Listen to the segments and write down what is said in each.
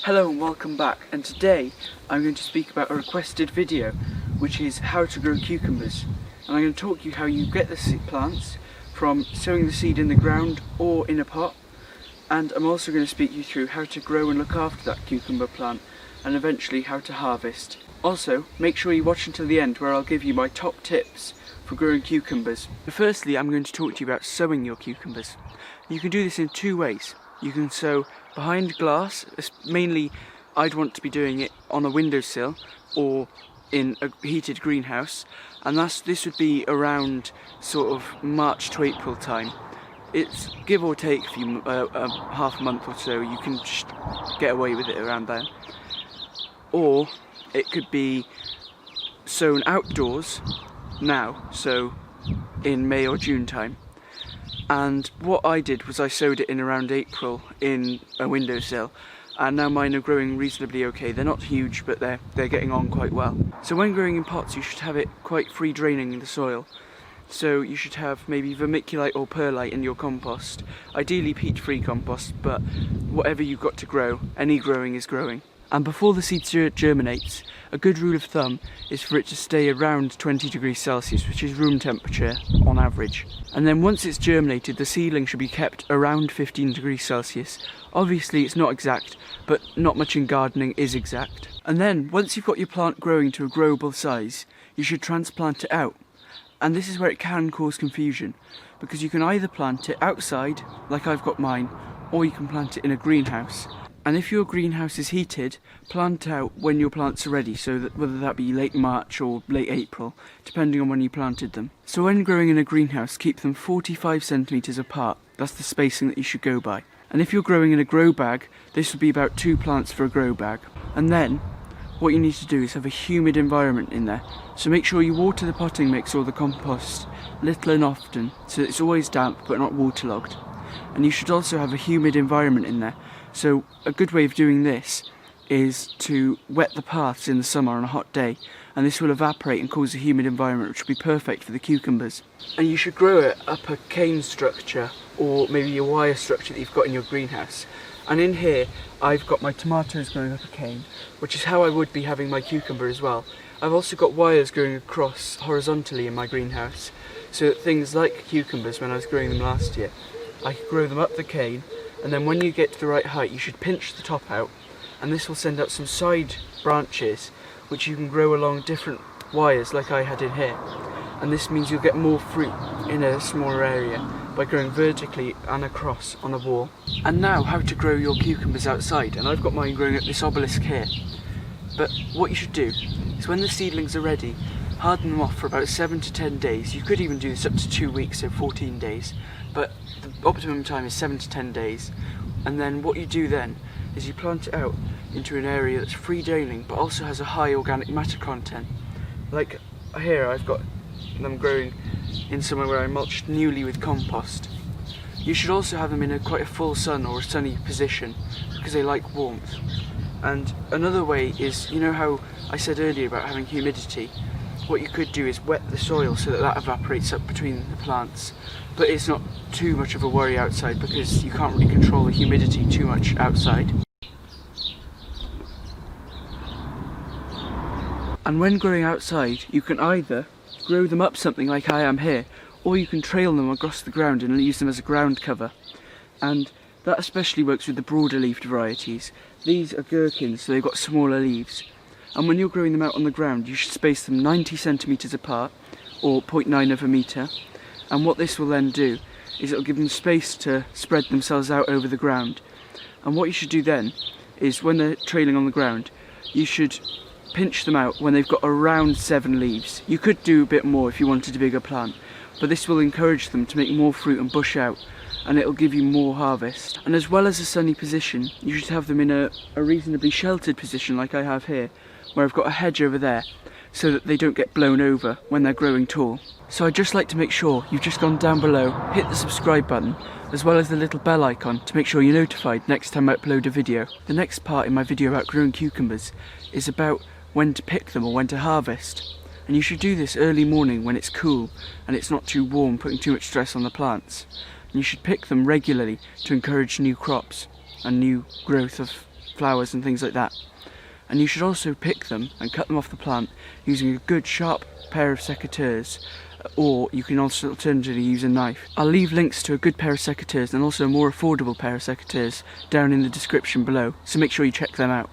Hello and welcome back, and today I'm going to speak about a requested video which is how to grow cucumbers. And I'm going to talk you how you get the plants from sowing the seed in the ground or in a pot, and I'm also going to speak you through how to grow and look after that cucumber plant and eventually how to harvest. Also, make sure you watch until the end where I'll give you my top tips for growing cucumbers. Firstly, I'm going to talk to you about sowing your cucumbers. You can do this in two ways. You can sow behind glass, mainly I'd want to be doing it on a windowsill or in a heated greenhouse, and this would be around sort of March to April time. It's give or take half a month or so, you can just get away with it around then. Or it could be sown outdoors now, so in May or June time. And what I did was I sowed it in around April in a windowsill, and now mine are growing reasonably okay. They're not huge, but they're getting on quite well. So when growing in pots, you should have it quite free draining in the soil. So you should have maybe vermiculite or perlite in your compost, ideally peat-free compost, but whatever you've got to grow, any growing is growing. And before the seed germinates, a good rule of thumb is for it to stay around 20 degrees Celsius, which is room temperature on average. And then once it's germinated, the seedling should be kept around 15 degrees Celsius. Obviously it's not exact, but not much in gardening is exact. And then once you've got your plant growing to a growable size, you should transplant it out. And this is where it can cause confusion, because you can either plant it outside, like I've got mine, or you can plant it in a greenhouse. And if your greenhouse is heated, plant out when your plants are ready, so that whether that be late March or late April, depending on when you planted them. So when growing in a greenhouse, keep them 45 centimetres apart. That's the spacing that you should go by. And if you're growing in a grow bag, this would be about 2 plants for a grow bag. And then what you need to do is have a humid environment in there. So make sure you water the potting mix or the compost little and often, so it's always damp but not waterlogged. And you should also have a humid environment in there. So a good way of doing this is to wet the paths in the summer on a hot day, and this will evaporate and cause a humid environment, which will be perfect for the cucumbers. And you should grow it up a cane structure or maybe a wire structure that you've got in your greenhouse. And in here I've got my tomatoes growing up a cane, which is how I would be having my cucumber as well. I've also got wires going across horizontally in my greenhouse, so that things like cucumbers, when I was growing them last year, I could grow them up the cane, and then when you get to the right height you should pinch the top out, and this will send out some side branches which you can grow along different wires like I had in here. And this means you'll get more fruit in a smaller area by growing vertically and across on a wall. And now how to grow your cucumbers outside, and I've got mine growing at this obelisk here. But what you should do is when the seedlings are ready, harden them off for about 7 to 10 days. You could even do this up to 2 weeks, so 14 days. But the optimum time is 7 to 10 days. And then what you do then is you plant it out into an area that's free draining but also has a high organic matter content. Like here I've got them growing in somewhere where I mulched newly with compost. You should also have them in quite a full sun or a sunny position because they like warmth. And another way is, you know how I said earlier about having humidity? What you could do is wet the soil so that evaporates up between the plants, but it's not too much of a worry outside because you can't really control the humidity too much outside. And when growing outside, you can either grow them up something like I am here, or you can trail them across the ground and use them as a ground cover. And that especially works with the broader leafed varieties. These are gherkins, so they've got smaller leaves. And when you're growing them out on the ground, you should space them 90 centimetres apart, or 0.9 of a metre. And what this will then do is it'll give them space to spread themselves out over the ground. And what you should do then is when they're trailing on the ground, you should pinch them out when they've got around 7 leaves. You could do a bit more if you wanted a bigger plant, but this will encourage them to make more fruit and bush out, and it'll give you more harvest. And as well as a sunny position, you should have them in a reasonably sheltered position like I have here, where I've got a hedge over there, so that they don't get blown over when they're growing tall. So I'd just like to make sure you've just gone down below, hit the subscribe button, as well as the little bell icon to make sure you're notified next time I upload a video. The next part in my video about growing cucumbers is about when to pick them or when to harvest. And you should do this early morning when it's cool and it's not too warm, putting too much stress on the plants. And you should pick them regularly to encourage new crops and new growth of flowers and things like that. And you should also pick them and cut them off the plant using a good sharp pair of secateurs, or you can also alternatively use a knife. I'll leave links to a good pair of secateurs and also a more affordable pair of secateurs down in the description below, so make sure you check them out.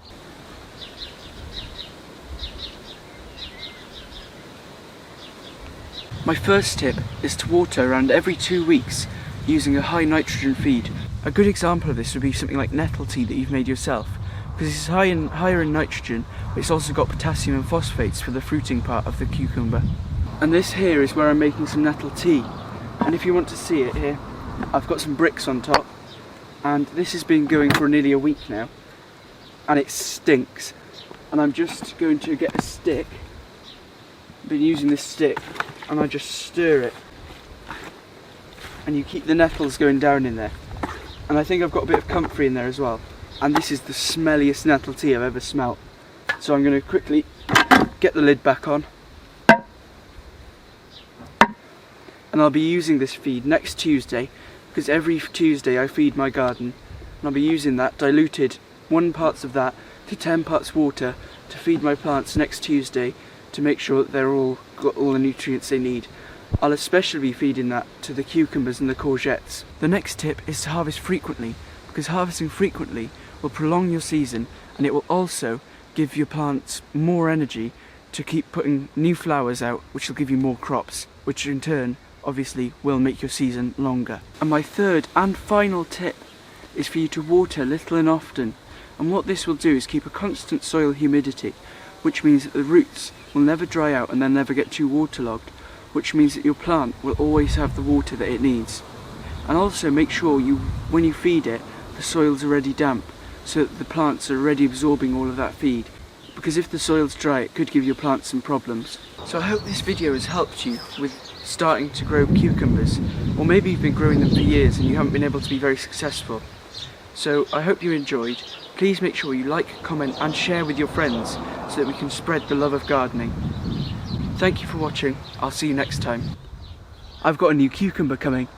My first tip is to water around every 2 weeks using a high nitrogen feed. A good example of this would be something like nettle tea that you've made yourself, because it's higher in nitrogen, but it's also got potassium and phosphates for the fruiting part of the cucumber. And this here is where I'm making some nettle tea. And if you want to see it here, I've got some bricks on top, and this has been going for nearly a week now, and it stinks. And I'm just going to get a stick, I've been using this stick, and I just stir it, and you keep the nettles going down in there. And I think I've got a bit of comfrey in there as well. And this is the smelliest nettle tea I've ever smelt. So I'm going to quickly get the lid back on. And I'll be using this feed next Tuesday, because every Tuesday I feed my garden. And I'll be using that diluted 1 parts of that to 10 parts water to feed my plants next Tuesday, to make sure that they're all got all the nutrients they need. I'll especially be feeding that to the cucumbers and the courgettes. The next tip is to harvest frequently, because harvesting frequently will prolong your season, and it will also give your plants more energy to keep putting new flowers out, which will give you more crops, which in turn obviously will make your season longer. And my third and final tip is for you to water little and often. And what this will do is keep a constant soil humidity, which means that the roots will never dry out and they'll never get too waterlogged, which means that your plant will always have the water that it needs. And also make sure when you feed it, the soil's already damp, so that the plants are already absorbing all of that feed. Because if the soil's dry, it could give your plants some problems. So I hope this video has helped you with starting to grow cucumbers, or maybe you've been growing them for years and you haven't been able to be very successful. So I hope you enjoyed. Please make sure you like, comment and share with your friends so that we can spread the love of gardening. Thank you for watching. I'll see you next time. I've got a new cucumber coming.